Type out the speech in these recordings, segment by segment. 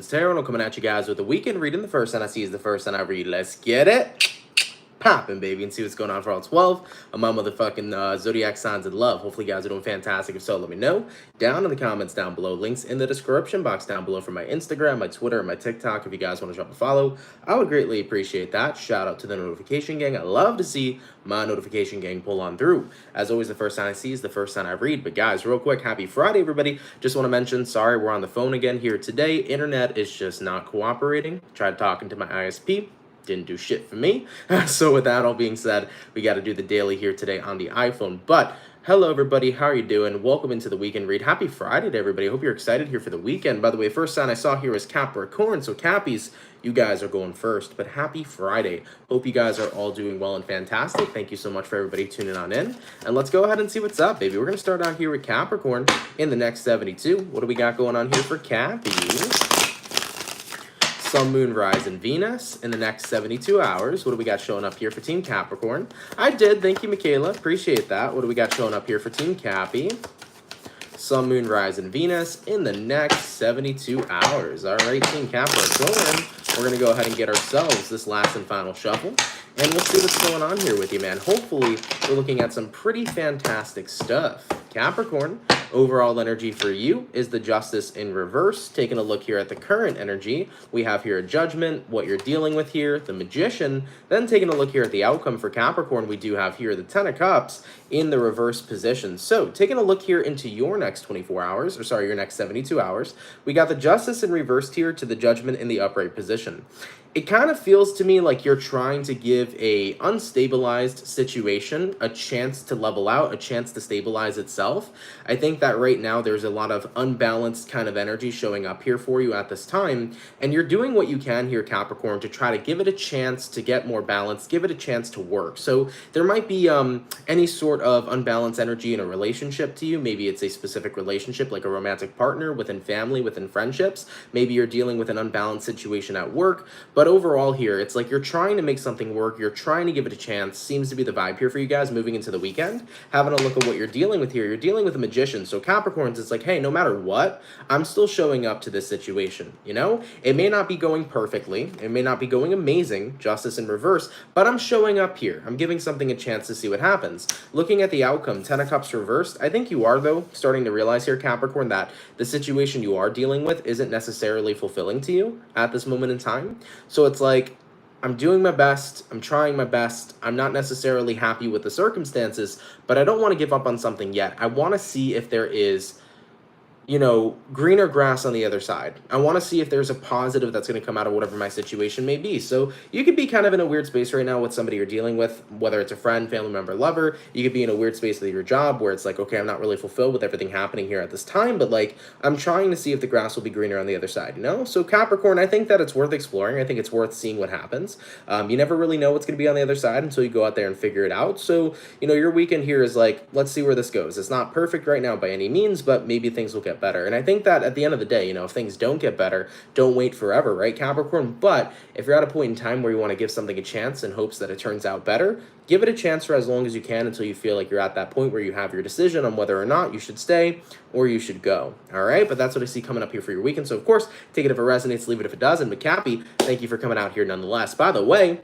Tarot, I'm coming at you guys with a weekend reading. The first sign I see is the first sign I read. Let's get it popping, baby, and see what's going on for all 12 of my motherfucking zodiac signs in love. Hopefully you guys are doing fantastic. If so, let me know down in the comments down below. Links in the description box down below for my Instagram, my Twitter, and my TikTok. If you guys want to drop a follow, I would greatly appreciate that. Shout out to the notification gang. I love to see my notification gang pull on through. As always, the first sign I see is the first sign I read. But guys, real quick, happy Friday, everybody. Just want to mention, sorry, we're on the phone again here today. Internet is just not cooperating. Tried talking to my ISP. Didn't do shit for me. So with that all being said, we got to do the daily here today on the iPhone. But hello, everybody. How are you doing? Welcome into the weekend read. Happy Friday to everybody. I hope you're excited here for the weekend. By the way, first sign I saw here is Capricorn. So Cappies, you guys are going first. But happy Friday. Hope you guys are all doing well and fantastic. Thank you so much for everybody tuning on in. And let's go ahead and see what's up, baby. We're going to start out here with Capricorn in the next 72. What do we got going on here for Cappies? Sun, Moon, Rise, and Venus in the next 72 hours. What do we got showing up here for Team Capricorn? I did. Thank you, Michaela. Appreciate that. What do we got showing up here for Team Cappy? Sun, Moon, Rise, and Venus in the next 72 hours. All right, Team Capricorn. We're going to go ahead and get ourselves this last and final shuffle. And we'll see what's going on here with you, man. Hopefully, we're looking at some pretty fantastic stuff. Capricorn, overall energy for you is the Justice in reverse. Taking a look here at the current energy, we have here a Judgment, what you're dealing with here, the Magician. Then taking a look here at the outcome for Capricorn, we do have here the Ten of Cups in the reverse position. So taking a look here into your next 24 hours, or sorry, your next 72 hours, we got the Justice in reverse here to the Judgment in the upright position. It kind of feels to me like you're trying to give a unstabilized situation a chance to level out, a chance to stabilize itself. I think that right now there's a lot of unbalanced kind of energy showing up here for you at this time, and you're doing what you can here, Capricorn, to try to give it a chance to get more balance, give it a chance to work. So there might be any sort of unbalanced energy in a relationship to you. Maybe it's a specific relationship like a romantic partner, within family, within friendships. Maybe you're dealing with an unbalanced situation at work. But overall here, it's like you're trying to make something work. You're trying to give it a chance. Seems to be the vibe here for you guys moving into the weekend. Having a look at what you're dealing with here. You're dealing with a Magician. So Capricorns, it's like, hey, no matter what, I'm still showing up to this situation. You know, it may not be going perfectly. It may not be going amazing, Justice in reverse, but I'm showing up here. I'm giving something a chance to see what happens. Looking at the outcome, Ten of Cups reversed. I think you are, though, starting to realize here, Capricorn, that the situation you are dealing with isn't necessarily fulfilling to you at this moment in time. So it's like, I'm doing my best, I'm trying my best, I'm not necessarily happy with the circumstances, but I don't want to give up on something yet. I want to see if there is, you know, greener grass on the other side. I want to see if there's a positive that's going to come out of whatever my situation may be. So you could be kind of in a weird space right now with somebody you're dealing with, whether it's a friend, family member, lover. You could be in a weird space with your job where it's like, okay, I'm not really fulfilled with everything happening here at this time, but like, I'm trying to see if the grass will be greener on the other side, you know? So Capricorn, I think that it's worth exploring. I think it's worth seeing what happens. You never really know what's going to be on the other side until you go out there and figure it out. So, you know, your weekend here is like, let's see where this goes. It's not perfect right now by any means, but maybe things will get better. And I think that at the end of the day, you know, if things don't get better, don't wait forever, right, Capricorn? But if you're at a point in time where you want to give something a chance in hopes that it turns out better, give it a chance for as long as you can until you feel like you're at that point where you have your decision on whether or not you should stay or you should go. All right, but that's what I see coming up here for your weekend. So of course, take it if it resonates, leave it if it doesn't. But Cappy, thank you for coming out here nonetheless. By the way,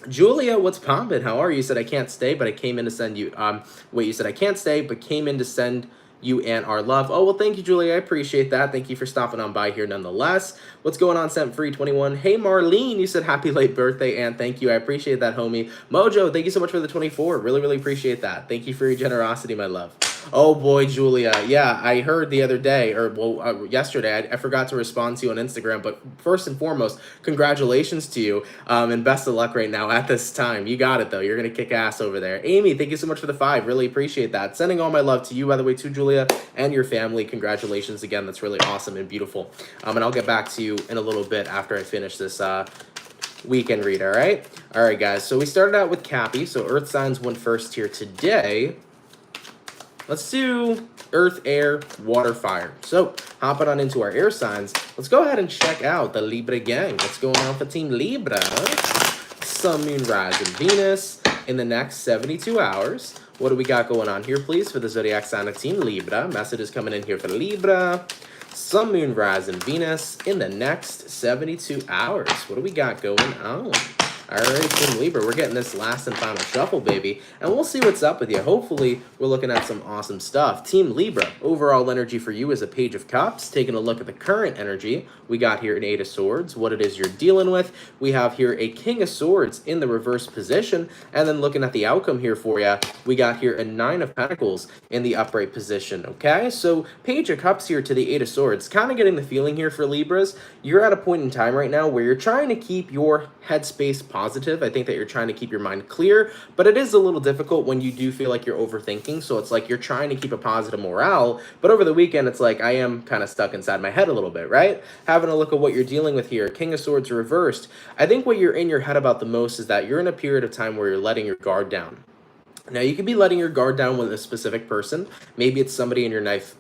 Julia, what's poppin'? How are you? You said I can't stay, but I came in to send you, wait, you said I can't stay, but came in to send you and our love. Oh, well, thank you, Julia. I appreciate that. Thank you for stopping on by here nonetheless. What's going on, Scent Free 21? Hey, Marlene, you said happy late birthday, and thank you. I appreciate that, homie. Mojo, thank you so much for the 24. Really, really appreciate that. Thank you for your generosity, my love. Oh boy, Julia. Yeah, I heard the other day, or well, yesterday, I forgot to respond to you on Instagram, but first and foremost, congratulations to you, and best of luck right now at this time. You got it, though. You're going to kick ass over there. Amy, thank you so much for the 5. Really appreciate that. Sending all my love to you, by the way, too, Julia, and your family. Congratulations again. That's really awesome and beautiful. And I'll get back to you in a little bit after I finish this weekend read, all right? All right, guys. So we started out with Cappy, so Earth signs went first here today. Let's do Earth, Air, Water, Fire. So, hopping on into our air signs, let's go ahead and check out the Libra gang. What's going on for Team Libra? Sun, Moon, Rise, and Venus in the next 72 hours. What do we got going on here, please, for the zodiac sign of Team Libra? Message is coming in here for Libra. Sun, Moon, Rising, Venus in the next 72 hours. What do we got going on? All right, Team Libra, we're getting this last and final shuffle, baby, and we'll see what's up with you. Hopefully, we're looking at some awesome stuff. Team Libra, overall energy for you is a Page of Cups. Taking a look at the current energy, we got here an Eight of Swords, what it is you're dealing with. We have here a King of Swords in the reverse position, and then looking at the outcome here for you, we got here a Nine of Pentacles in the upright position, okay? So, Page of Cups here to the Eight of Swords, kind of getting the feeling here for Libras, you're at a point in time right now where you're trying to keep your headspace positive. I think that you're trying to keep your mind clear, but it is a little difficult when you do feel like you're overthinking. So it's like you're trying to keep a positive morale, but over the weekend, it's like I am kind of stuck inside my head a little bit, right? Having a look at what you're dealing with here. King of Swords reversed. I think what you're in your head about the most is that you're in a period of time where you're letting your guard down. Now, you could be letting your guard down with a specific person. Maybe it's somebody in your life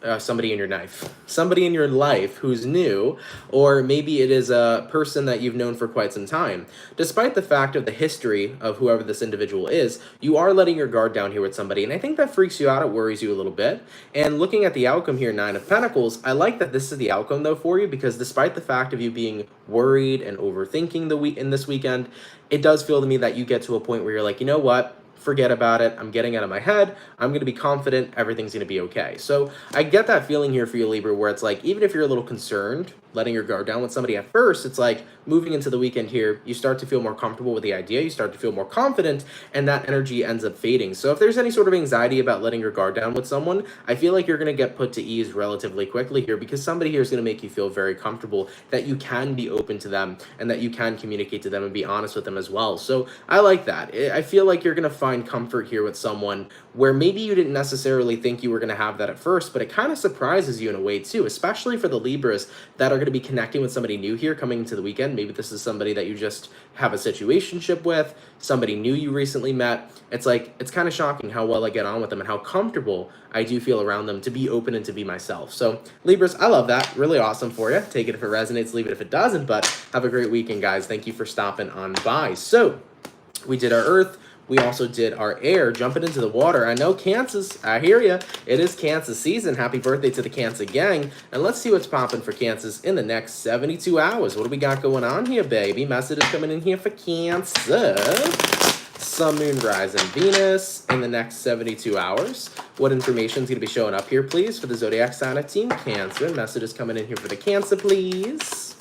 who's new, or maybe it is a person that you've known for quite some time. Despite the fact of the history of whoever this individual is, you are letting your guard down here with somebody, and I think that freaks you out. It worries you a little bit. And looking at the outcome here, Nine of Pentacles, I like that this is the outcome, though, for you, because despite the fact of you being worried and overthinking in this weekend, it does feel to me that you get to a point where you're like, you know what? Forget about it. I'm getting out of my head. I'm going to be confident. Everything's going to be okay. So I get that feeling here for you, Libra, where it's like, even if you're a little concerned, letting your guard down with somebody at first, it's like moving into the weekend here, you start to feel more comfortable with the idea. You start to feel more confident, and that energy ends up fading. So if there's any sort of anxiety about letting your guard down with someone, I feel like you're going to get put to ease relatively quickly here, because somebody here is going to make you feel very comfortable that you can be open to them and that you can communicate to them and be honest with them as well. So I like that. I feel like you're going to find comfort here with someone where maybe you didn't necessarily think you were going to have that at first, but it kind of surprises you in a way too, especially for the Libras that are going to be connecting with somebody new here coming into the weekend. Maybe this is somebody that you just have a situationship with, somebody new you recently met. It's like, it's kind of shocking how well I get on with them and how comfortable I do feel around them to be open and to be myself. So Libras, I love that. Really awesome for you. Take it if it resonates, leave it if it doesn't, but have a great weekend, guys. Thank you for stopping on by. So we did our Earth. We also did our air, jumping into the water. I know Cancers, I hear ya. It is Cancer season. Happy birthday to the Cancer gang. And let's see what's popping for Cancers in the next 72 hours. What do we got going on here, baby? Message is coming in here for Cancer. Sun, Moon, Rising, Venus in the next 72 hours. What information is going to be showing up here, please, for the zodiac sign of Team Cancer? Message is coming in here for the Cancer, please.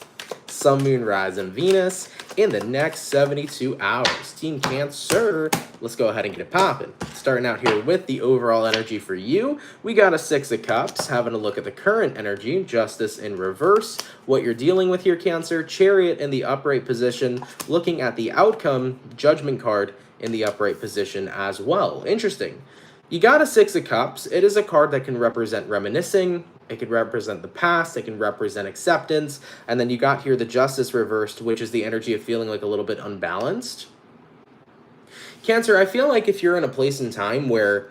Sun, Moon, Rising, Venus in the next 72 hours. Team Cancer, let's go ahead and get it popping. Starting out here with the overall energy for you, we got a Six of Cups. Having a look at the current energy, Justice in reverse. What you're dealing with here, Cancer, Chariot in the upright position. Looking at the outcome, Judgment card in the upright position as well. Interesting. You got a Six of Cups. It is a card that can represent reminiscing. It can represent the past. It can represent acceptance. And then you got here the Justice reversed, which is the energy of feeling like a little bit unbalanced. Cancer, I feel like if you're in a place in time where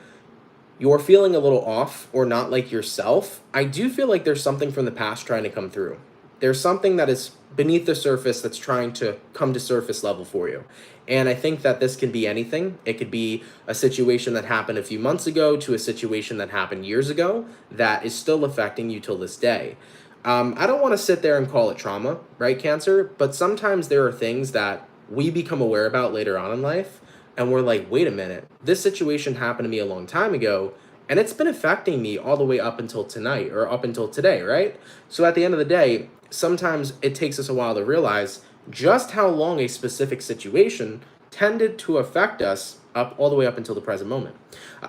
you're feeling a little off or not like yourself, I do feel like there's something from the past trying to come through. There's something that is beneath the surface that's trying to come to surface level for you. And I think that this can be anything. It could be a situation that happened a few months ago to a situation that happened years ago that is still affecting you till this day. I don't want to sit there and call it trauma, right, Cancer? But sometimes there are things that we become aware about later on in life, and we're like, wait a minute, this situation happened to me a long time ago, and it's been affecting me all the way up until tonight or up until today, right? So at the end of the day, sometimes it takes us a while to realize just how long a specific situation tended to affect us all the way up until the present moment.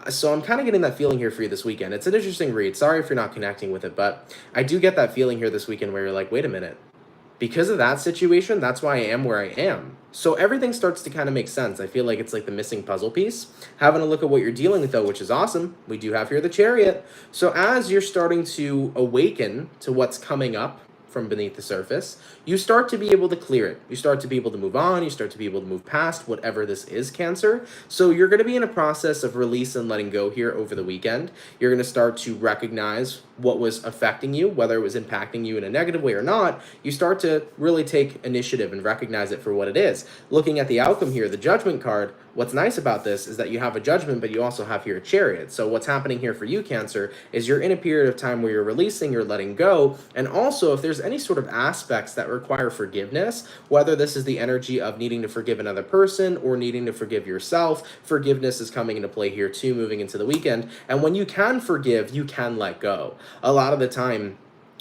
So I'm kind of getting that feeling here for you this weekend. It's an interesting read. Sorry if you're not connecting with it, but I do get that feeling here this weekend where you're like, wait a minute. Because of that situation, that's why I am where I am. So everything starts to kind of make sense. I feel like it's like the missing puzzle piece. Having a look at what you're dealing with, though, which is awesome. We do have here the Chariot. So as you're starting to awaken to what's coming up from beneath the surface, you start to be able to clear it. You start to be able to move on. You start to be able to move past whatever this is, Cancer. So you're going to be in a process of release and letting go here over the weekend. You're going to start to recognize what was affecting you, whether it was impacting you in a negative way or not. You start to really take initiative and recognize it for what it is. Looking at the outcome here, the Judgment card, what's nice about this is that you have a Judgment, but you also have here a Chariot. So what's happening here for you, Cancer, is you're in a period of time where you're releasing, you're letting go, and also if there's any sort of aspects that require forgiveness, whether this is the energy of needing to forgive another person or needing to forgive yourself, forgiveness is coming into play here too, moving into the weekend. And when you can forgive, you can let go. A lot of the time,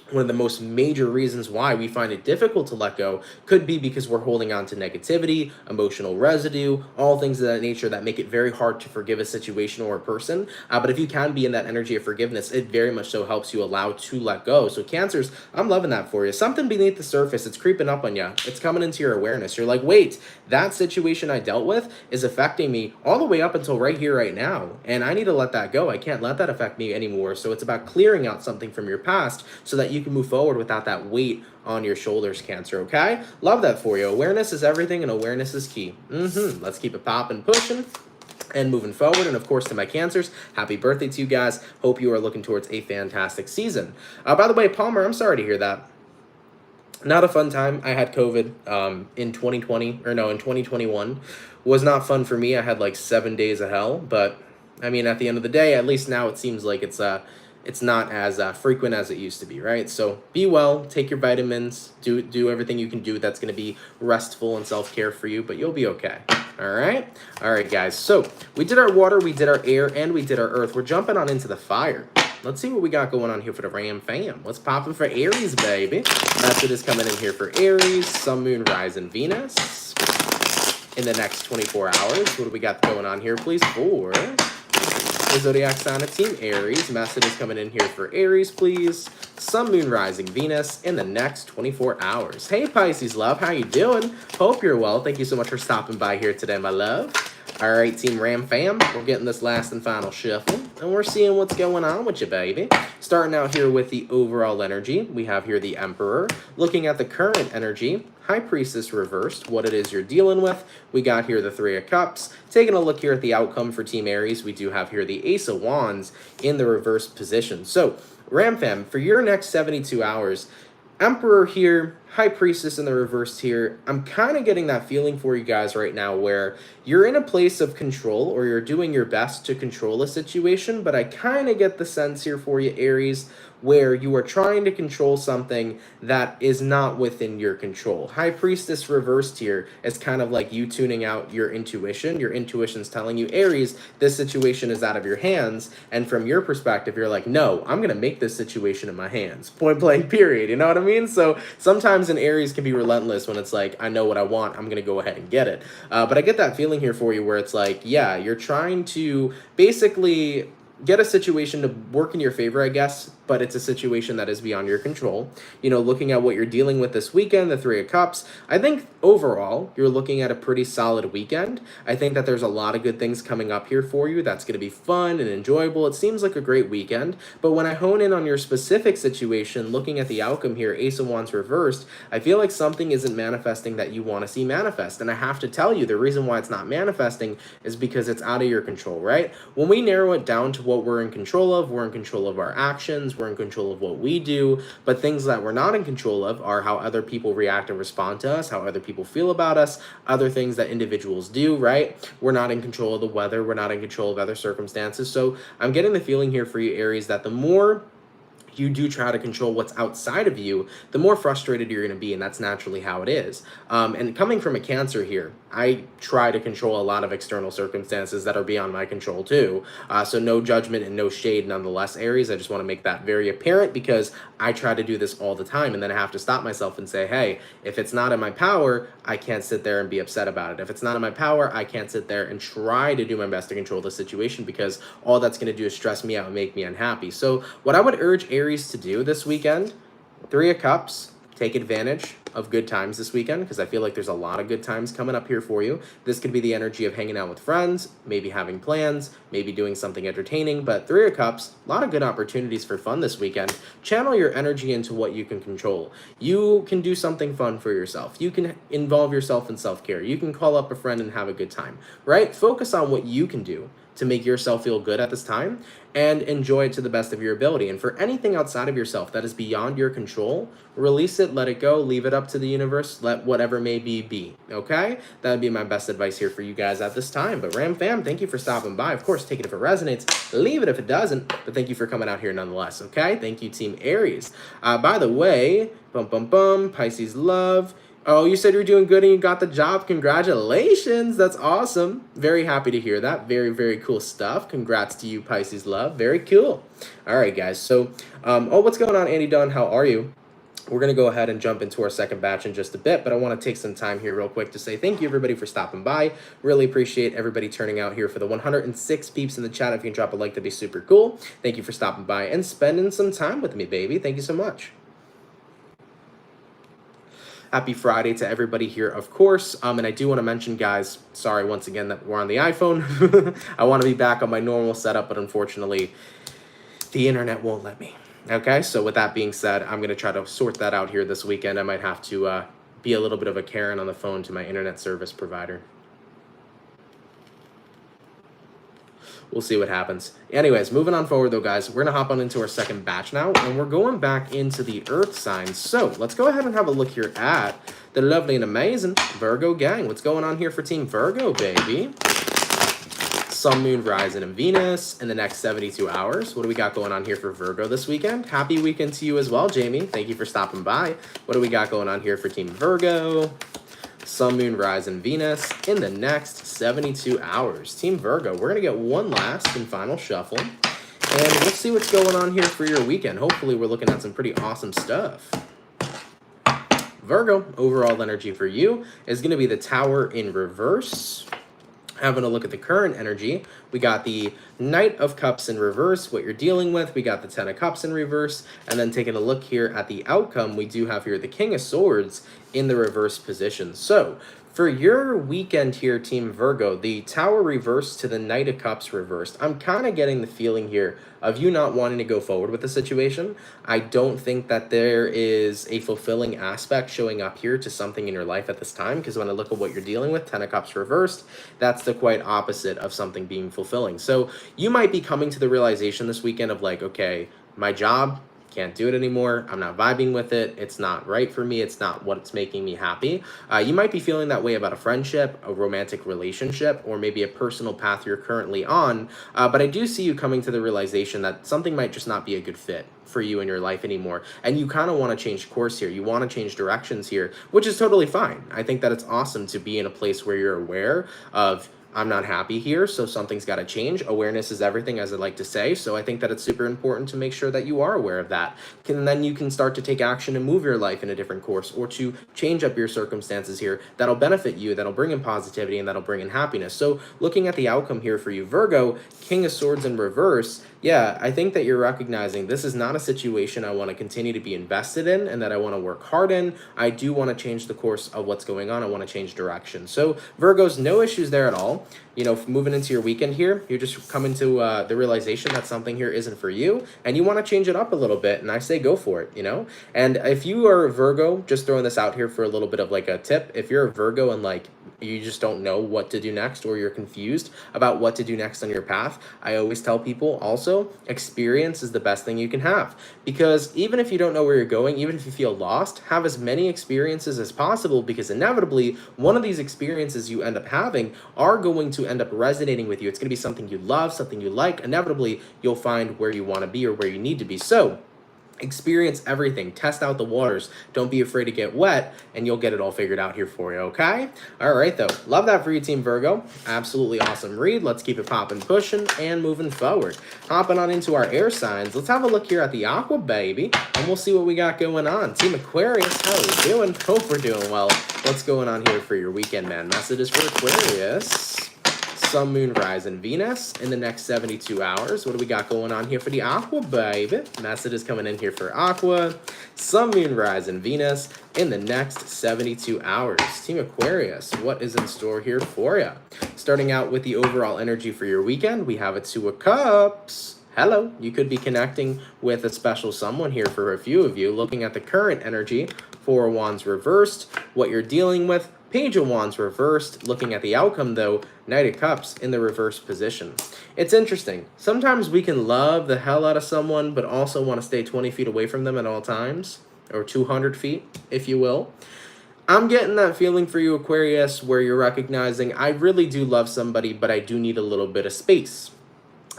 one of the most major reasons why we find it difficult to let go could be because we're holding on to negativity, emotional residue, all things of that nature that make it very hard to forgive a situation or a person. But if you can be in that energy of forgiveness, it very much so helps you allow to let go. So Cancers, I'm loving that for you. Something beneath the surface, it's creeping up on you. It's coming into your awareness. You're like, wait, that situation I dealt with is affecting me all the way up until right here, right now. And I need to let that go. I can't let that affect me anymore. So it's about clearing out something from your past so that you can move forward without that weight on your shoulders, Cancer, okay? Love that for you. Awareness is everything, and awareness is key. Let's keep it popping, pushing, and moving forward. And of course, to my Cancers, happy birthday to you guys. Hope you are looking towards a fantastic season. By the way, Palmer, I'm sorry to hear that. Not a fun time. I had COVID in 2021. Was not fun for me. I had like 7 days of hell, but I mean, at the end of the day, at least now it seems like it's not as frequent as it used to be, right? So be well, take your vitamins, do everything you can do that's going to be restful and self-care for you, but you'll be okay. All right, guys. So we did our water, we did our air, and we did our earth. We're jumping on into the fire. Let's see what we got going on here for the Ram fam. What's popping for Aries, baby? Message is coming in here for Aries, Sun, Moon, Rising, Venus. In the next 24 hours, what do we got going on here, please, for the zodiac sign of Team Aries? Message is coming in here for Aries, please. Sun, Moon, Rising, Venus in the next 24 hours. Hey, Pisces love, how you doing? Hope you're well. Thank you so much for stopping by here today, my love. All right, Team Ram fam, we're getting this last and final shuffle, and we're seeing what's going on with you, baby. Starting out here with the overall energy, we have here the Emperor. Looking at the current energy, High Priestess reversed, what it is you're dealing with. We got here the Three of Cups. Taking a look here at the outcome for Team Aries, we do have here the Ace of Wands in the reverse position. So, Ram fam, for your next 72 hours, Emperor here, High Priestess in the reverse here. I'm kind of getting that feeling for you guys right now where you're in a place of control or you're doing your best to control a situation, but I kind of get the sense here for you, Aries, where you are trying to control something that is not within your control. High Priestess reversed here is kind of like you tuning out your intuition. Your intuition's telling you, Aries, this situation is out of your hands. And from your perspective, you're like, no, I'm going to make this situation in my hands. Point blank, period. You know what I mean? So sometimes an Aries can be relentless when it's like, I know what I want, I'm going to go ahead and get it. But I get that feeling here for you where it's like, yeah, you're trying to basically get a situation to work in your favor, I guess, but it's a situation that is beyond your control. You know, looking at what you're dealing with this weekend, the Three of Cups, I think overall, you're looking at a pretty solid weekend. I think that there's a lot of good things coming up here for you that's going to be fun and enjoyable. It seems like a great weekend, but when I hone in on your specific situation, looking at the outcome here, Ace of Wands reversed, I feel like something isn't manifesting that you want to see manifest. And I have to tell you, the reason why it's not manifesting is because it's out of your control, right? When we narrow it down to what we're in control of our actions, we're in control of what we do, but things that we're not in control of are how other people react and respond to us, how other people feel about us, other things that individuals do, right? We're not in control of the weather, we're not in control of other circumstances. So I'm getting the feeling here for you, Aries, that the more you do try to control what's outside of you, the more frustrated you're going to be, and that's naturally how it is. And coming from a Cancer here, I try to control a lot of external circumstances that are beyond my control too. So no judgment and no shade nonetheless, Aries. I just want to make that very apparent because I try to do this all the time, and then I have to stop myself and say, hey, if it's not in my power, I can't sit there and be upset about it. If it's not in my power, I can't sit there and try to do my best to control the situation because all that's going to do is stress me out and make me unhappy. So what I would urge Aries to do this weekend, Three of Cups, take advantage of good times this weekend because I feel like there's a lot of good times coming up here for you. This could be the energy of hanging out with friends, maybe having plans, maybe doing something entertaining, but Three of Cups, a lot of good opportunities for fun this weekend. Channel your energy into what you can control. You can do something fun for yourself. You can involve yourself in self-care. You can call up a friend and have a good time, right? Focus on what you can do to make yourself feel good at this time and enjoy it to the best of your ability. And for anything outside of yourself that is beyond your control, release it, let it go, leave it up up to the universe. Let whatever may be, okay? That would be my best advice here for you guys at this time. But Ram fam, thank you for stopping by. Of course, take it if it resonates, leave it if it doesn't, but thank you for coming out here nonetheless, okay? Thank you, Team Aries. By the way, Pisces love. Oh, you said you're doing good and you got the job. Congratulations. That's awesome. Very happy to hear that. Very, very cool stuff. Congrats to you, Pisces love. Very cool. All right, guys. So, what's going on, Andy Dunn? How are you? We're going to go ahead and jump into our second batch in just a bit, but I want to take some time here real quick to say thank you, everybody, for stopping by. Really appreciate everybody turning out here for the 106 peeps in the chat. If you can drop a like, that'd be super cool. Thank you for stopping by and spending some time with me, baby. Thank you so much. Happy Friday to everybody here, of course. And I do want to mention, guys, sorry once again that we're on the iPhone. I want to be back on my normal setup, but unfortunately, the internet won't let me. Okay, so with that being said, I'm going to try to sort that out here this weekend. I might have to be a little bit of a Karen on the phone to my internet service provider. We'll see what happens. Anyways, moving on forward though, guys, we're going to hop on into our second batch now, and we're going back into the Earth signs. So let's go ahead and have a look here at the lovely and amazing Virgo gang. What's going on here for Team Virgo, baby? Sun, Moon, Rising, and Venus in the next 72 hours. What do we got going on here for Virgo this weekend? Happy weekend to you as well, Jamie. Thank you for stopping by. What do we got going on here for Team Virgo? Sun, Moon, Rising, Venus in the next 72 hours. Team Virgo, we're going to get one last and final shuffle. And let's see what's going on here for your weekend. Hopefully, we're looking at some pretty awesome stuff. Virgo, overall energy for you is going to be the Tower in reverse. Having a look at the current energy, we got the Knight of Cups in reverse, what you're dealing with. We got the Ten of Cups in reverse. And then taking a look here at the outcome, we do have here the King of Swords in the reverse position. So for your weekend here, Team Virgo, the Tower reversed to the Knight of Cups reversed. I'm kind of getting the feeling here of you not wanting to go forward with the situation. I don't think that there is a fulfilling aspect showing up here to something in your life at this time, because when I look at what you're dealing with, Ten of Cups reversed, that's the quite opposite of something being fulfilling. So you might be coming to the realization this weekend of like, okay, my job, can't do it anymore. I'm not vibing with it. It's not right for me. It's not what's making me happy. You might be feeling that way about a friendship, a romantic relationship, or maybe a personal path you're currently on. But I do see you coming to the realization that something might just not be a good fit for you in your life anymore. And you kind of want to change course here. You want to change directions here, which is totally fine. I think that it's awesome to be in a place where you're aware of, I'm not happy here, so something's got to change. Awareness is everything, as I like to say. So I think that it's super important to make sure that you are aware of that. And then you can start to take action and move your life in a different course, or to change up your circumstances here that'll benefit you, that'll bring in positivity, and that'll bring in happiness. So looking at the outcome here for you, Virgo, King of Swords in reverse, yeah, I think that you're recognizing this is not a situation I want to continue to be invested in and that I want to work hard in. I do want to change the course of what's going on. I want to change direction. So Virgos, no issues there at all. You know, moving into your weekend here, you're just coming to the realization that something here isn't for you and you want to change it up a little bit. And I say go for it, you know. And if you are a Virgo, just throwing this out here for a little bit of like a tip, if you're a Virgo and like you just don't know what to do next, or you're confused about what to do next on your path, I always tell people also, experience is the best thing you can have. Because even if you don't know where you're going, even if you feel lost, have as many experiences as possible, because inevitably one of these experiences you end up having are going to end up resonating with you. It's going to be something you love, something you like. Inevitably, you'll find where you want to be or where you need to be. So experience everything, test out the waters, don't be afraid to get wet, and you'll get it all figured out here for you, okay? All right, though, love that for you, Team Virgo. Absolutely awesome read. Let's keep it popping, pushing, and moving forward. Hopping on into our air signs, let's have a look here at the Aqua, baby, and we'll see what we got going on. Team Aquarius, how are we doing? Hope we're doing well. What's going on here for your weekend, man? Messages for Aquarius. Sun, Moon, Rising, Venus in the next 72 hours. What do we got going on here for the Aqua, baby? Message is coming in here for Aqua. Sun, Moon, Rising, Venus in the next 72 hours. Team Aquarius, what is in store here for you? Starting out with the overall energy for your weekend, we have a Two of Cups. Hello, you could be connecting with a special someone here for a few of you. Looking at the current energy, Four of Wands reversed, what you're dealing with, Page of Wands reversed. Looking at the outcome, though, Knight of Cups in the reverse position. It's interesting. Sometimes we can love the hell out of someone, but also want to stay 20 feet away from them at all times. or 200 feet, if you will. I'm getting that feeling for you, Aquarius, where you're recognizing, I really do love somebody, but I do need a little bit of space.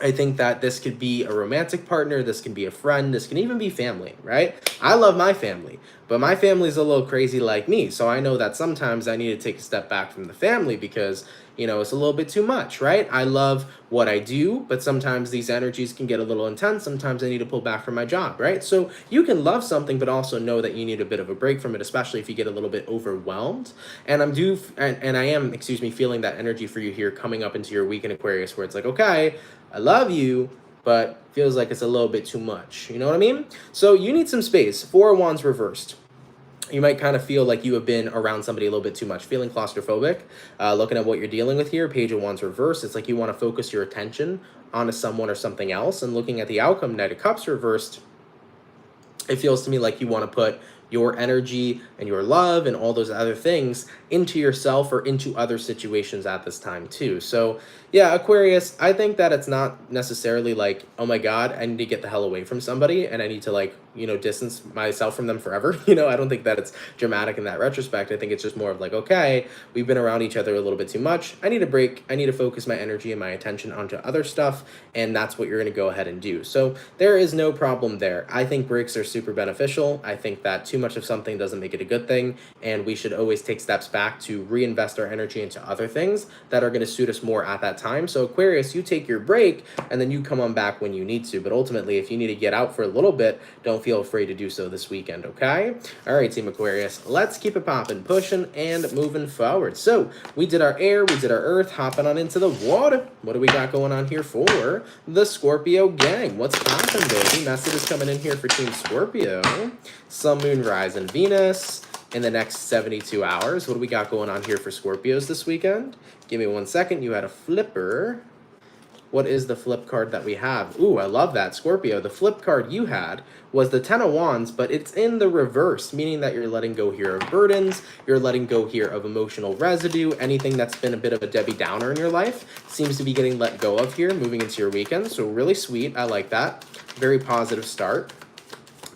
I think that this could be a romantic partner, this can be a friend, this can even be family, right? I love my family, but my family's a little crazy like me, so I know that sometimes I need to take a step back from the family because, you know, it's a little bit too much, right? I love what I do, but sometimes these energies can get a little intense. Sometimes I need to pull back from my job, right? So you can love something, but also know that you need a bit of a break from it, especially if you get a little bit overwhelmed. And I am, excuse me, feeling that energy for you here coming up into your week in Aquarius, where it's like, okay, I love you, but feels like it's a little bit too much. You know what I mean? So you need some space. Four of Wands reversed. You might kind of feel like you have been around somebody a little bit too much, feeling claustrophobic. Looking at what you're dealing with here, Page of Wands reversed, it's like you want to focus your attention onto someone or something else. And looking at the outcome, Knight of Cups reversed, it feels to me like you want to put your energy and your love and all those other things into yourself or into other situations at this time too. So yeah, Aquarius, I think that it's not necessarily like, oh my God, I need to get the hell away from somebody and I need to, like, you know, distance myself from them forever. You know, I don't think that it's dramatic in that retrospect. I think it's just more of like, okay, we've been around each other a little bit too much. I need a break. I need to focus my energy and my attention onto other stuff. And that's what you're going to go ahead and do. So there is no problem there. I think breaks are super beneficial. I think that too much of something doesn't make it a good thing. And we should always take steps back to reinvest our energy into other things that are going to suit us more at that time. So Aquarius, you take your break and then you come on back when you need to. But ultimately, if you need to get out for a little bit, don't feel afraid to do so this weekend, okay? All right, Team Aquarius, let's keep it popping, pushing, and moving forward. So we did our air, we did our earth, hopping on into the water. What do we got going on here for the Scorpio gang? What's popping, baby? Message is coming in here for Team Scorpio. Sun, Moon, Rise, and Venus in the next 72 hours. What do we got going on here for Scorpios this weekend? Give me 1 second. You had a flipper. What is the flip card that we have? Ooh, I love that, Scorpio. The flip card you had was the 10 of Wands, but it's in the reverse, meaning that you're letting go here of burdens, you're letting go here of emotional residue, anything that's been a bit of a Debbie Downer in your life seems to be getting let go of here, moving into your weekend. So really sweet. I like that. Very positive start.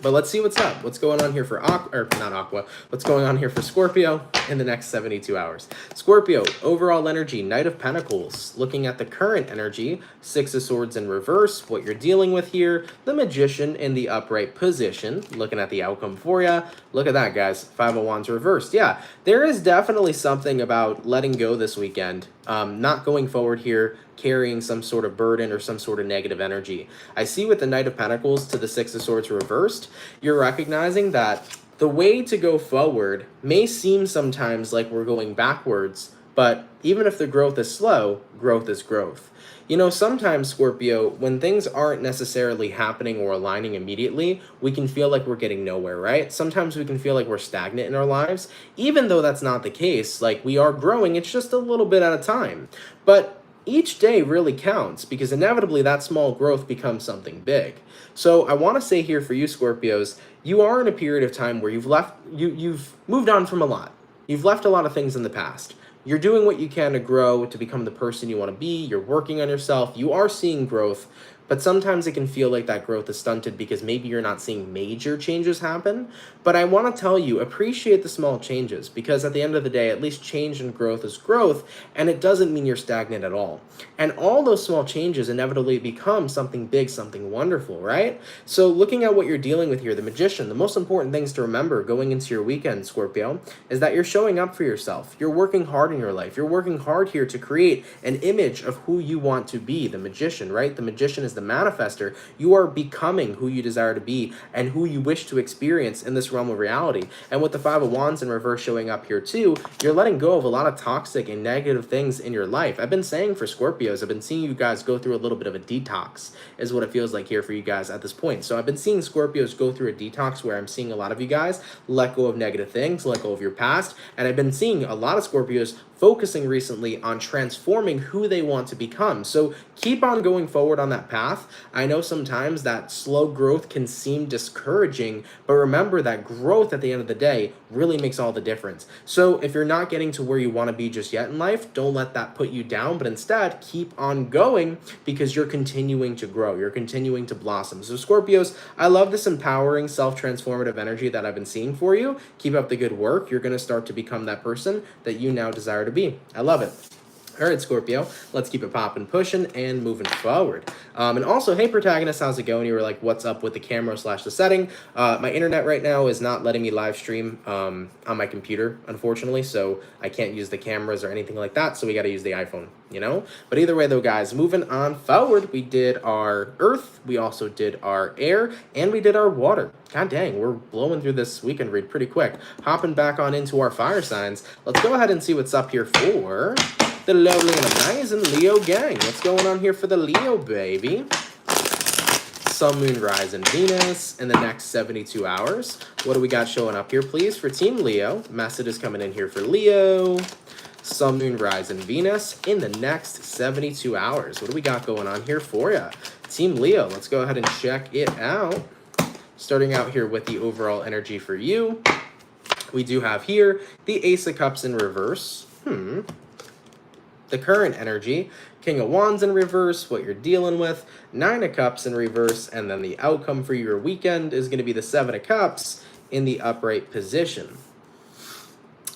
But let's see what's up. What's going on here for what's going on here for Scorpio in the next 72 hours? Scorpio, overall energy, Knight of Pentacles. Looking at the current energy, Six of Swords in reverse, what you're dealing with here, the Magician in the upright position. Looking at the outcome for you. Look at that, guys. Five of Wands reversed. Yeah, there is definitely something about letting go this weekend. Not going forward here, carrying some sort of burden or some sort of negative energy. I see with the Knight of Pentacles to the Six of Swords reversed, you're recognizing that the way to go forward may seem sometimes like we're going backwards, but even if the growth is slow, growth is growth. You know, sometimes, Scorpio, when things aren't necessarily happening or aligning immediately, we can feel like we're getting nowhere, right? Sometimes we can feel like we're stagnant in our lives, even though that's not the case. Like, we are growing, it's just a little bit at a time. But each day really counts because inevitably that small growth becomes something big. So I want to say here for you, Scorpios, you are in a period of time where you've moved on from a lot. You've left a lot of things in the past. You're doing what you can to grow, to become the person you want to be. You're working on yourself. You are seeing growth, but sometimes it can feel like that growth is stunted because maybe you're not seeing major changes happen. But I want to tell you, appreciate the small changes because at the end of the day, at least change and growth is growth, and it doesn't mean you're stagnant at all. And all those small changes inevitably become something big, something wonderful, right? So looking at what you're dealing with here, the Magician, the most important things to remember going into your weekend, Scorpio, is that you're showing up for yourself. You're working hard in your life. You're working hard here to create an image of who you want to be, the Magician, right? The Magician is the manifester. You are becoming who you desire to be and who you wish to experience in this realm of reality. And with the Five of Wands in reverse showing up here too, you're letting go of a lot of toxic and negative things in your life. I've been saying for Scorpios, I've been seeing you guys go through a little bit of a detox is what it feels like here for you guys at this point. So I've been seeing Scorpios go through a detox where I'm seeing a lot of you guys let go of negative things, let go of your past, and I've been seeing a lot of Scorpios focusing recently on transforming who they want to become. So keep on going forward on that path. I know sometimes that slow growth can seem discouraging, but remember that growth at the end of the day really makes all the difference. So if you're not getting to where you want to be just yet in life, don't let that put you down, but instead keep on going because you're continuing to grow. You're continuing to blossom. So Scorpios, I love this empowering, self-transformative energy that I've been seeing for you. Keep up the good work. You're going to start to become that person that you now desire to be. I love it. All right, Scorpio, let's keep it popping, pushing, and moving forward. And also, hey, protagonist, how's it going? You were like, what's up with the camera / the setting? My internet right now is not letting me live stream on my computer, unfortunately, so I can't use the cameras or anything like that, so we got to use the iPhone, you know? But either way, though, guys, moving on forward, we did our earth, we also did our air, and we did our water. God dang, we're blowing through this weekend read pretty quick. Hopping back on into our fire signs, let's go ahead and see what's up here for the lovely and amazing Leo gang. What's going on here for the Leo, baby? Sun, Moon, Rise, and Venus in the next 72 hours. What do we got showing up here, please, for Team Leo? Message is coming in here for Leo. Sun, Moon, Rise, and Venus in the next 72 hours. What do we got going on here for you? Team Leo, let's go ahead and check it out. Starting out here with the overall energy for you. We do have here the Ace of Cups in reverse. The current energy, King of Wands in reverse, what you're dealing with, 9 of Cups in reverse, and then the outcome for your weekend is going to be the 7 of Cups in the upright position.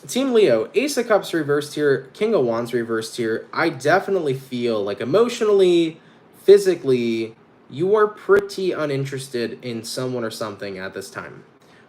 Team Leo, Ace of Cups reversed here, King of Wands reversed here. I definitely feel like emotionally, physically, you are pretty uninterested in someone or something at this time.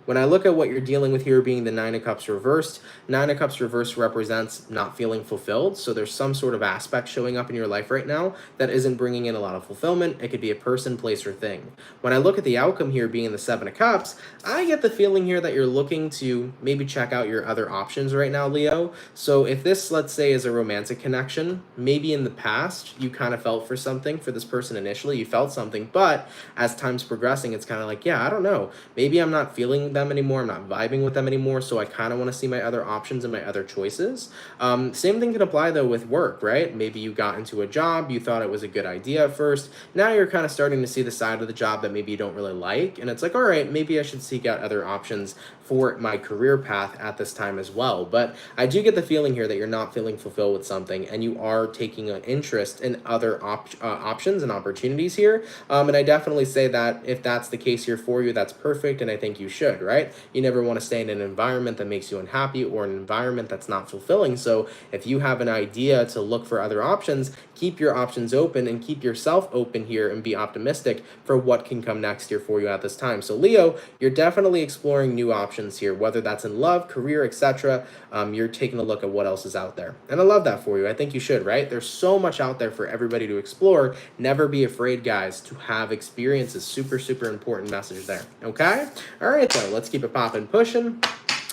When I look at what you're dealing with here being the 9 of Cups reversed, 9 of Cups reversed represents not feeling fulfilled. So there's some sort of aspect showing up in your life right now that isn't bringing in a lot of fulfillment. It could be a person, place, or thing. When I look at the outcome here being the 7 of Cups, I get the feeling here that you're looking to maybe check out your other options right now, Leo. So if this, let's say, is a romantic connection, maybe in the past you kind of felt for something for this person initially, you felt something, but as time's progressing, it's kind of like, yeah, I don't know. Maybe I'm not feeling them anymore. I'm not vibing with them anymore. So I kind of want to see my other options and my other choices. Same thing can apply though with work, right? Maybe you got into a job, you thought it was a good idea at first. Now you're kind of starting to see the side of the job that maybe you don't really like. And it's like, all right, maybe I should seek out other options for my career path at this time as well. But I do get the feeling here that you're not feeling fulfilled with something and you are taking an interest in other options and opportunities here. And I definitely say that if that's the case here for you, that's perfect. And I think you should, right? You never want to stay in an environment that makes you unhappy or an environment that's not fulfilling. So if you have an idea to look for other options, keep your options open and keep yourself open here and be optimistic for what can come next here for you at this time. So Leo, you're definitely exploring new options here, whether that's in love, career, etc. You're taking a look at what else is out there. And I love that for you. I think you should, right? There's so much out there for everybody to explore. Never be afraid, guys, to have experiences. Super, super important message there. Okay? All right, though. Let's keep it popping, pushing,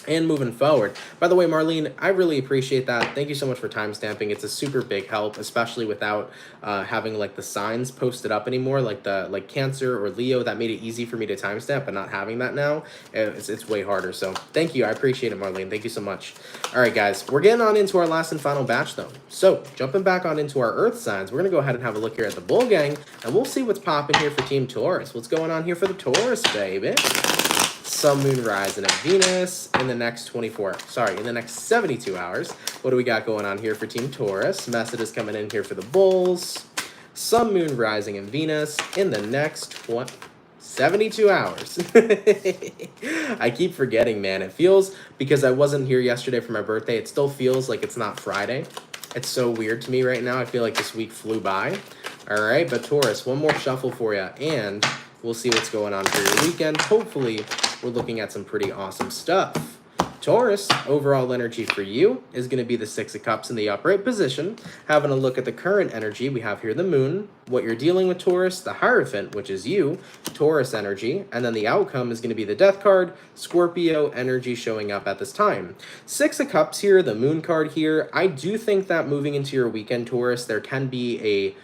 and moving forward. By the way, Marlene, I really appreciate that. Thank you so much for timestamping. It's a super big help, especially without having like the signs posted up anymore, like Cancer or Leo. That made it easy for me to timestamp, but not having that now, it's way harder. So thank you. I appreciate it, Marlene. Thank you so much. All right, guys, we're getting on into our last and final batch though. So jumping back on into our Earth signs, we're gonna go ahead and have a look here at the Bull Gang, and we'll see what's popping here for Team Taurus. What's going on here for the Taurus, baby? Sun, Moon, Rise, and Venus in the next 72 hours. What do we got going on here for Team Taurus? Message is coming in here for the Bulls. Sun, Moon, Rising, and Venus in the next 72 hours. I keep forgetting, man. It feels, because I wasn't here yesterday for my birthday, it still feels like it's not Friday. It's so weird to me right now. I feel like this week flew by. All right, but Taurus, one more shuffle for you, and we'll see what's going on for your weekend. Hopefully, we're looking at some pretty awesome stuff. Taurus, overall energy for you is going to be the 6 of Cups in the upright position. Having a look at the current energy, we have here the Moon. What you're dealing with, Taurus, the Hierophant, which is you, Taurus energy. And then the outcome is going to be the Death card, Scorpio energy showing up at this time. 6 of Cups here, the Moon card here. I do think that moving into your weekend, Taurus, there can be a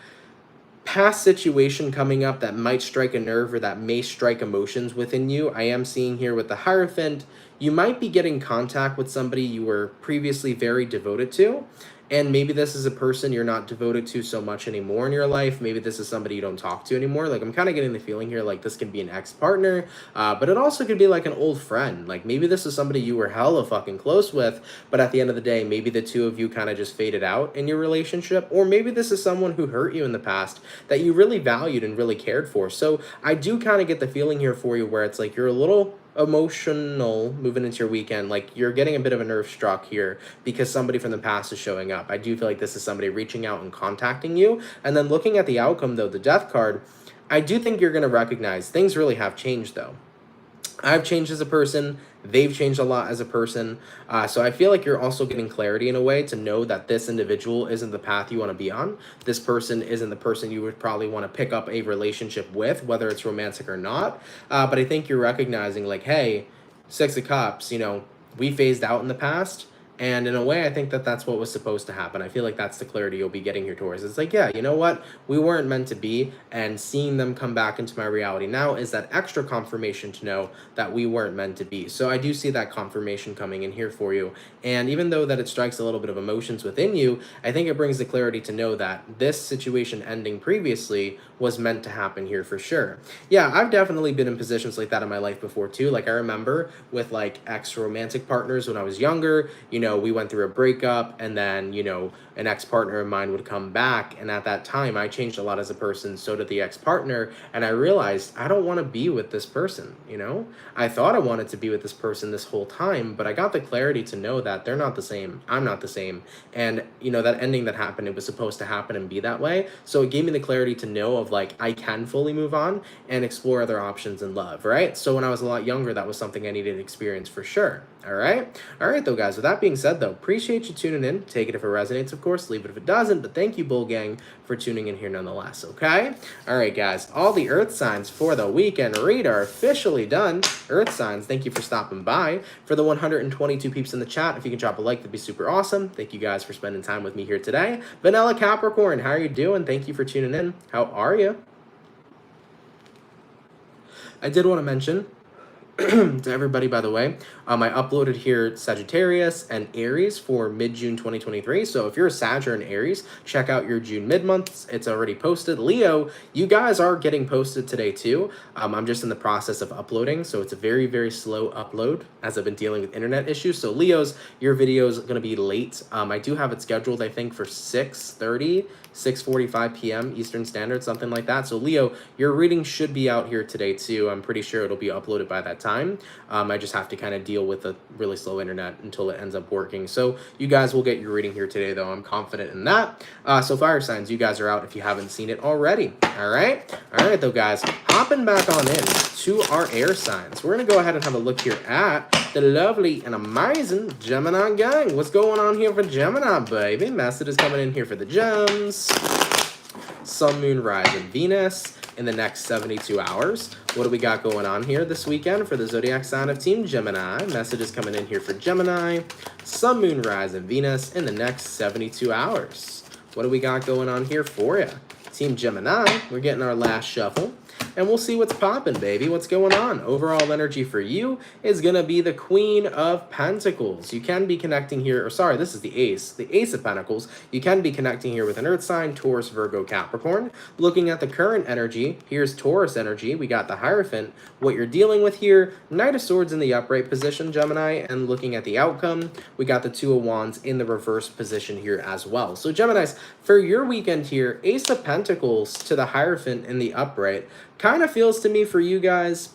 past situation coming up that might strike a nerve or that may strike emotions within you. I am seeing here with the Hierophant, you might be getting contact with somebody you were previously very devoted to. And maybe this is a person you're not devoted to so much anymore in your life. Maybe this is somebody you don't talk to anymore. Like, I'm kind of getting the feeling here like this could be an ex-partner, but it also could be like an old friend. Like, maybe this is somebody you were hella fucking close with, but at the end of the day, maybe the two of you kind of just faded out in your relationship. Or maybe this is someone who hurt you in the past that you really valued and really cared for. So I do kind of get the feeling here for you where it's like you're a little emotional moving into your weekend. Like, you're getting a bit of a nerve struck here because somebody from the past is showing up. I do feel like this is somebody reaching out and contacting you. And then looking at the outcome, though, the death card, I do think you're going to recognize things really have changed, though. I've changed as a person. They've changed a lot as a person. So I feel like you're also getting clarity in a way to know that this individual isn't the path you want to be on. This person isn't the person you would probably want to pick up a relationship with, whether it's romantic or not. But I think you're recognizing like, hey, Six of Cups, you know, we phased out in the past. And in a way, I think that that's what was supposed to happen. I feel like that's the clarity you'll be getting here towards. It's like, yeah, you know what? We weren't meant to be. And seeing them come back into my reality now is that extra confirmation to know that we weren't meant to be. So I do see that confirmation coming in here for you. And even though that it strikes a little bit of emotions within you, I think it brings the clarity to know that this situation ending previously was meant to happen here for sure. Yeah, I've definitely been in positions like that in my life before too. Like, I remember with like ex-romantic partners when I was younger, you know, we went through a breakup, and then, you know, an ex-partner of mine would come back, and at that time I changed a lot as a person, so did the ex-partner, and I realized I don't want to be with this person. You know, I thought I wanted to be with this person this whole time, but I got the clarity to know that they're not the same, I'm not the same, and you know, that ending that happened, it was supposed to happen and be that way. So it gave me the clarity to know of like, I can fully move on and explore other options in love, right? So when I was a lot younger, that was something I needed to experience for sure. All right though, guys, with that being said though, appreciate you tuning in. Take it if it resonates, of course, leave it if it doesn't, but thank you, Bull Gang, for tuning in here nonetheless. Okay, all right, guys, all the earth signs for the weekend read are officially done. Earth signs, thank you for stopping by. For the 122 peeps in the chat, if you can drop a like, that'd be super awesome. Thank you guys for spending time with me here today. Vanilla Capricorn, how are you doing? Thank you for tuning in. How are you? I did want to mention to everybody, by the way, I uploaded here Sagittarius and Aries for mid-June 2023. So if you're a Sag or an Aries, check out your June mid-months. It's already posted. Leo, you guys are getting posted today too. I'm just in the process of uploading, so it's a very, very slow upload as I've been dealing with internet issues. So Leos, your video is going to be late. I do have it scheduled, I think, for 6:45 p.m. Eastern Standard, something like that. So Leo, your reading should be out here today too. I'm pretty sure it'll be uploaded by that time. I just have to kind of deal with the really slow internet until it ends up working. So you guys will get your reading here today though. I'm confident in that. So fire signs, you guys are out if you haven't seen it already. All right though, guys, hopping back on in to our air signs. We're going to go ahead and have a look here at the lovely and amazing Gemini gang. What's going on here for Gemini, baby? Message is coming in here for the gems. Sun, Moon, Rise, and Venus in the next 72 hours. What do we got going on here this weekend for the zodiac sign of Team Gemini? Message is coming in here for Gemini. Sun, Moon, Rise, and Venus in the next 72 hours. What do we got going on here for you? Team Gemini, we're getting our last shuffle. And we'll see what's popping, baby. What's going on? Overall energy for you is going to be the Queen of Pentacles. You can be connecting here, or sorry, this is the Ace of Pentacles. You can be connecting here with an Earth sign, Taurus, Virgo, Capricorn. Looking at the current energy, here's Taurus energy. We got the Hierophant. What you're dealing with here, Knight of Swords in the upright position, Gemini. And looking at the outcome, we got the Two of Wands in the reverse position here as well. So Geminis, for your weekend here, Ace of Pentacles to the Hierophant in the upright, kind of feels to me for you guys,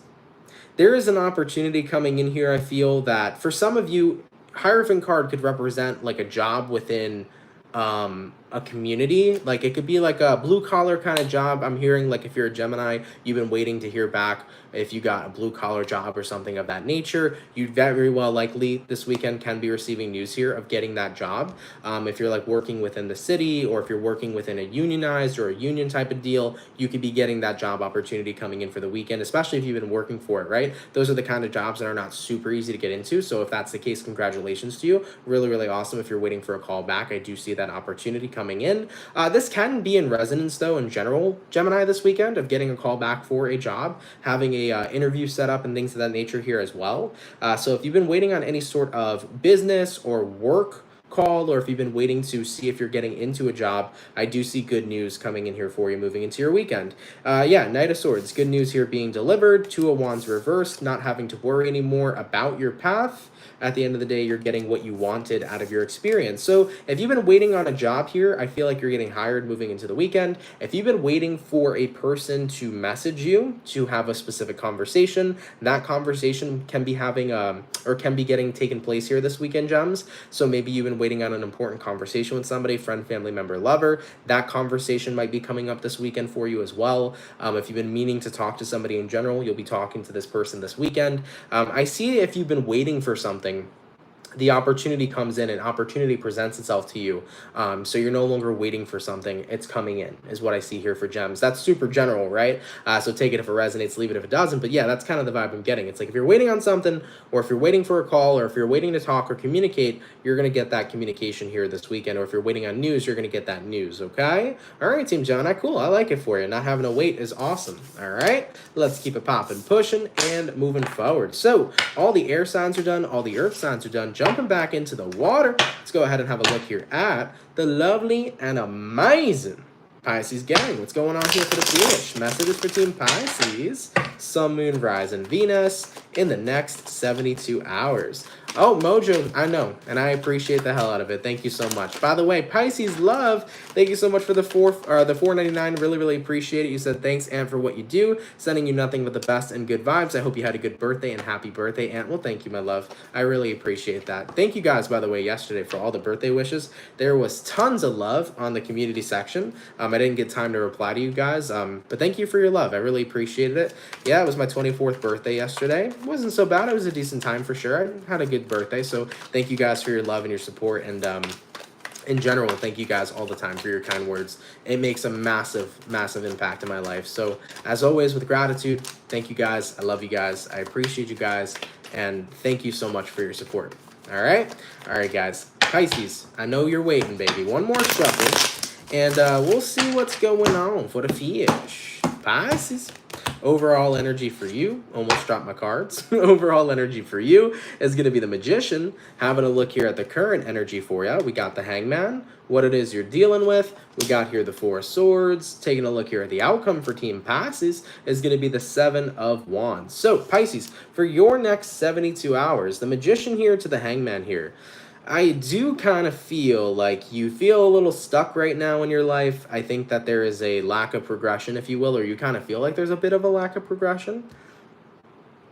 there is an opportunity coming in here. I feel that for some of you, Hierophant card could represent like a job within a community. Like it could be like a blue collar kind of job. I'm hearing like if you're a Gemini, you've been waiting to hear back if you got a blue collar job or something of that nature. You very well likely this weekend can be receiving news here of getting that job. If you're like working within the city, or if you're working within a unionized or a union type of deal, you could be getting that job opportunity coming in for the weekend, especially if you've been working for it, right? Those are the kind of jobs that are not super easy to get into. So if that's the case, congratulations to you. Really, really awesome. If you're waiting for a call back, I do see that opportunity coming coming in. This can be in resonance, though, in general, Gemini, this weekend, of getting a call back for a job, having a interview set up and things of that nature here as well. So if you've been waiting on any sort of business or work call, or if you've been waiting to see if you're getting into a job, I do see good news coming in here for you moving into your weekend. Yeah, Knight of Swords, good news here being delivered. Two of Wands reversed, not having to worry anymore about your path. At the end of the day, you're getting what you wanted out of your experience. So if you've been waiting on a job here, I feel like you're getting hired moving into the weekend. If you've been waiting for a person to message you to have a specific conversation, that conversation can be having or can be getting taken place here this weekend, Gems. So maybe you've been waiting on an important conversation with somebody, friend, family member, lover. That conversation might be coming up this weekend for you as well. If you've been meaning to talk to somebody in general, you'll be talking to this person this weekend. I see if you've been waiting for something, the opportunity comes in and opportunity presents itself to you. So you're no longer waiting for something, it's coming in, is what I see here for Gems. That's super general, right? So take it if it resonates, leave it if it doesn't. But yeah, that's kind of the vibe I'm getting. It's like if you're waiting on something, or if you're waiting for a call, or if you're waiting to talk or communicate, you're going to get that communication here this weekend. Or if you're waiting on news, you're going to get that news, okay? All right, Team Gemini, cool. I like it for you. Not having to wait is awesome. All right, let's keep it popping, pushing, and moving forward. So all the air signs are done. All the earth signs are done. Jumping back into the water, let's go ahead and have a look here at the lovely and amazing Pisces gang. What's going on here for the Foolish? Messages for Team Pisces, Sun, Moon, Rising, Venus in the next 72 hours. Oh, Mojo, I know, and I appreciate the hell out of it. Thank you so much. By the way, Pisces Love, thank you so much for the $4.99. Really, really appreciate it. You said thanks, Aunt, for what you do. Sending you nothing but the best and good vibes. I hope you had a good birthday, and happy birthday, Aunt. Well, thank you, my love. I really appreciate that. Thank you guys, by the way, yesterday for all the birthday wishes. There was tons of love on the community section. I didn't get time to reply to you guys, but thank you for your love. I really appreciated it. Yeah, it was my 24th birthday yesterday. It wasn't so bad. It was a decent time for sure. I had a good birthday, so thank you guys for your love and your support, and in general, thank you guys all the time for your kind words. It makes a massive impact in my life. So as always, with gratitude, thank you guys. I love you guys. I appreciate you guys, and thank you so much for your support. All right, guys. Pisces, I know you're waiting, baby. One more shuffle, and we'll see what's going on for the fish. Pisces. Overall energy for you, almost dropped my cards. Overall energy for you is going to be the Magician. Having a look here at the current energy for you, we got the Hangman, what it is you're dealing with. We got here the Four of Swords. Taking a look here at the outcome for Team Pisces is going to be the Seven of Wands. So, Pisces, for your next 72 hours, the Magician here to the Hangman here. I do kind of feel like you feel a little stuck right now in your life. I think that there is a lack of progression, if you will, or you kind of feel like there's a bit of a lack of progression.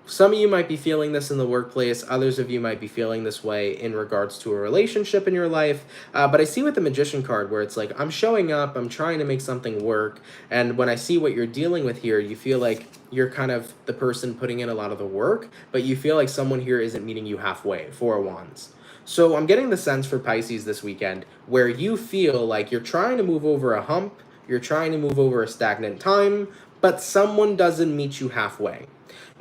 Some of you might be feeling this in the workplace. Others of you might be feeling this way in regards to a relationship in your life. But I see with the Magician card where it's like, I'm showing up, I'm trying to make something work. And when I see what you're dealing with here, you feel like you're kind of the person putting in a lot of the work, but you feel like someone here isn't meeting you halfway. Four of Wands. So I'm getting the sense for Pisces this weekend where you feel like you're trying to move over a hump, you're trying to move over a stagnant time, but someone doesn't meet you halfway.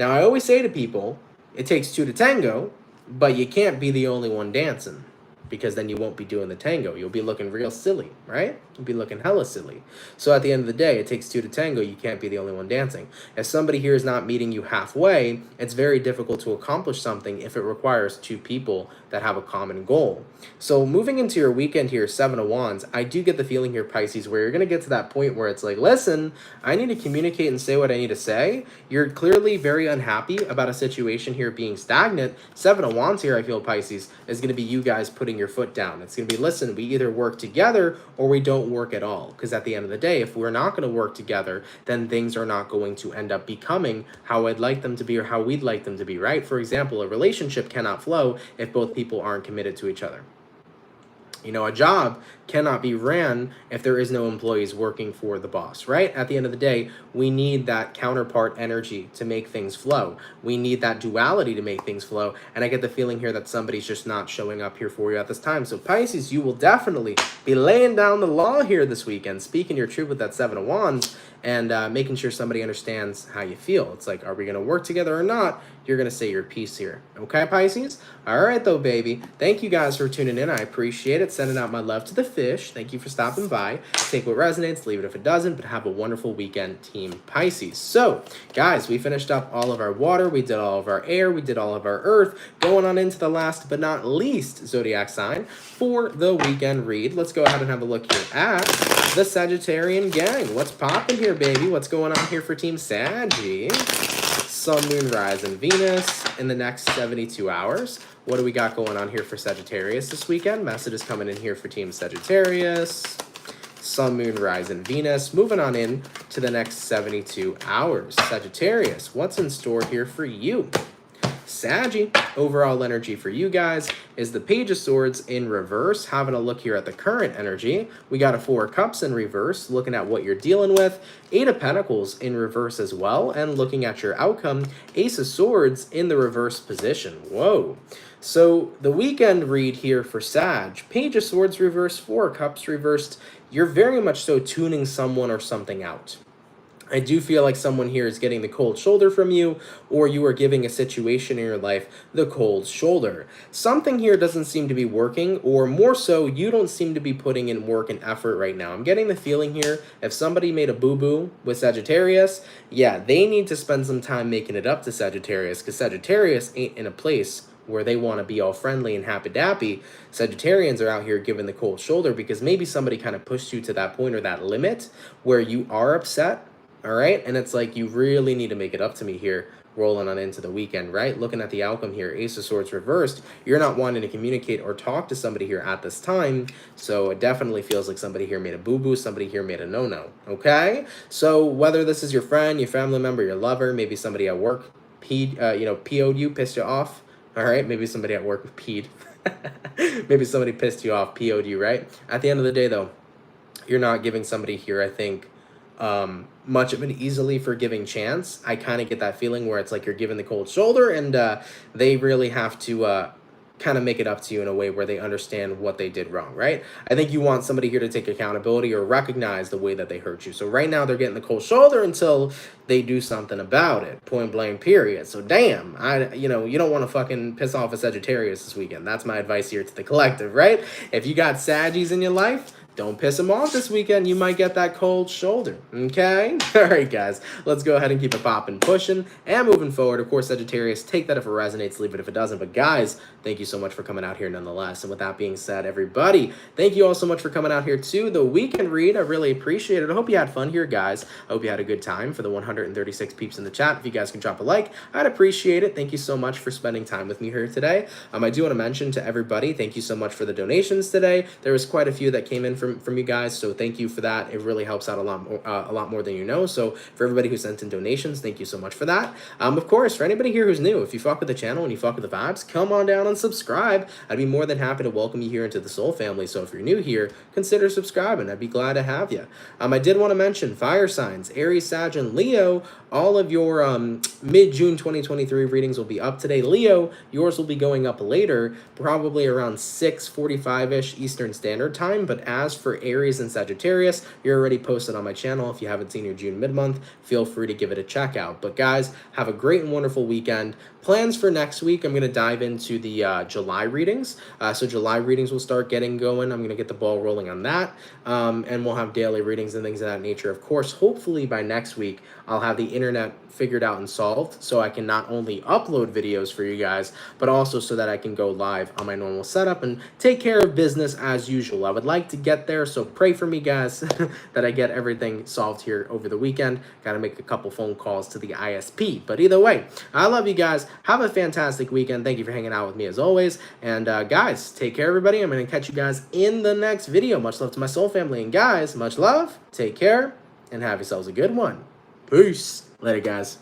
Now, I always say to people, it takes two to tango, but you can't be the only one dancing, because then you won't be doing the tango. You'll be looking real silly, right? You'll be looking hella silly. So at the end of the day, it takes two to tango. You can't be the only one dancing. If somebody here is not meeting you halfway, it's very difficult to accomplish something if it requires two people that have a common goal. So moving into your weekend here, Seven of Wands, I do get the feeling here, Pisces, where you're going to get to that point where it's like, listen, I need to communicate and say what I need to say. You're clearly very unhappy about a situation here being stagnant. Seven of Wands here, I feel, Pisces, is going to be you guys putting your foot down. It's going to be, listen, we either work together or we don't work at all. Because at the end of the day, if we're not going to work together, then things are not going to end up becoming how I'd like them to be or how we'd like them to be, right? For example, a relationship cannot flow if both people aren't committed to each other. You know, a job cannot be ran if there is no employees working for the boss, right? At the end of the day, we need that counterpart energy to make things flow. We need that duality to make things flow. And I get the feeling here that somebody's just not showing up here for you at this time. So Pisces, you will definitely be laying down the law here this weekend, speaking your truth with that Seven of Wands, and making sure somebody understands how you feel. It's like, are we going to work together or not? you're going to say your piece here. Okay, Pisces? All right, though, baby. Thank you guys for tuning in. I appreciate it. Sending out my love to the fish. Thank you for stopping by. Take what resonates, leave it if it doesn't, but have a wonderful weekend, Team Pisces. So, guys, we finished up all of our water. We did all of our air. We did all of our earth. Going on into the last but not least zodiac sign for the weekend read. Let's go ahead and have a look here at the Sagittarian gang. What's popping here, baby? What's going on here for Team Saggy? Sun, Moon, Rise, and Venus in the next 72 hours. What do we got going on here for Sagittarius this weekend? Message is coming in here for Team Sagittarius. Sun, Moon, Rise, and Venus. Moving on in to the next 72 hours. Sagittarius, what's in store here for you? Saggy, overall energy for you guys is the Page of Swords in reverse. Having a look here at the current energy, we got a Four of Cups in reverse, looking at what you're dealing with. Eight of Pentacles in reverse as well, and looking at your outcome, Ace of Swords in the reverse position. Whoa. So the weekend read here for Sag, Page of Swords reversed, Four of Cups reversed. You're very much so tuning someone or something out. I do feel like someone here is getting the cold shoulder from you, or you are giving a situation in your life the cold shoulder. Something here doesn't seem to be working, or more so, you don't seem to be putting in work and effort right now. I'm getting the feeling here, if somebody made a boo-boo with Sagittarius, yeah, they need to spend some time making it up to Sagittarius, because Sagittarius ain't in a place where they want to be all friendly and happy-dappy. Sagittarians are out here giving the cold shoulder because maybe somebody kind of pushed you to that point or that limit where you are upset. All right, and it's like you really need to make it up to me here, rolling on into the weekend, right? Looking at the outcome here, Ace of Swords reversed, you're not wanting to communicate or talk to somebody here at this time, so it definitely feels like somebody here made a boo-boo, somebody here made a no-no, okay? So whether this is your friend, your family member, your lover, maybe somebody at work PO'd you, pissed you off, all right? Maybe somebody at work peed. Maybe somebody pissed you off, PO'd you, right? At the end of the day, though, you're not giving somebody here, I think, much of an easily forgiving chance. I kind of get that feeling where it's like you're giving the cold shoulder, and they really have to kind of make it up to you in a way where they understand what they did wrong, right? I think you want somebody here to take accountability or recognize the way that they hurt you. So right now they're getting the cold shoulder until they do something about it, point blank, period. So damn, you don't want to fucking piss off a Sagittarius this weekend. That's my advice here to the collective, right? If you got Saggies in your life, don't piss them off this weekend. You might get that cold shoulder, okay? All right, guys, let's go ahead and keep it popping, pushing, and moving forward. Of course, Sagittarius, take that if it resonates, leave it if it doesn't. But guys, thank you so much for coming out here nonetheless. And with that being said, everybody, thank you all so much for coming out here to the weekend read. I really appreciate it. I hope you had fun here, guys. I hope you had a good time. For the 136 peeps in the chat, if you guys can drop a like, I'd appreciate it. Thank you so much for spending time with me here today. I do want to mention to everybody, thank you so much for the donations today. There was quite a few that came in from you guys, so thank you for that. It really helps out a lot more than you know. So for everybody who sent in donations, thank you so much for that. Of course, for anybody here who's new, if you fuck with the channel and you fuck with the vibes, come on down and subscribe. I'd be more than happy to welcome you here into the Soul family. So if you're new here, consider subscribing. I'd be glad to have you. I did want to mention fire signs, Aries, Sag, and Leo. All of your mid-June 2023 readings will be up today. Leo, yours will be going up later, probably around 6:45-ish Eastern Standard Time. But as for Aries and Sagittarius, you're already posted on my channel. If you haven't seen your June mid-month, feel free to give it a check out. But guys, have a great and wonderful weekend. Plans for next week, I'm going to dive into the July readings. So July readings will start getting going. I'm going to get the ball rolling on that. And we'll have daily readings and things of that nature. Of course, hopefully by next week, I'll have the internet figured out and solved, so I can not only upload videos for you guys, but also so that I can go live on my normal setup and take care of business as usual. I would like to get there, so pray for me, guys, that I get everything solved here over the weekend. Got to make a couple phone calls to the ISP. But either way, I love you guys. Have a fantastic weekend. Thank you for hanging out with me as always. And guys, take care, everybody. I'm going to catch you guys in the next video. Much love to my soul family. And guys, much love. Take care and have yourselves a good one. Peace. Later, guys.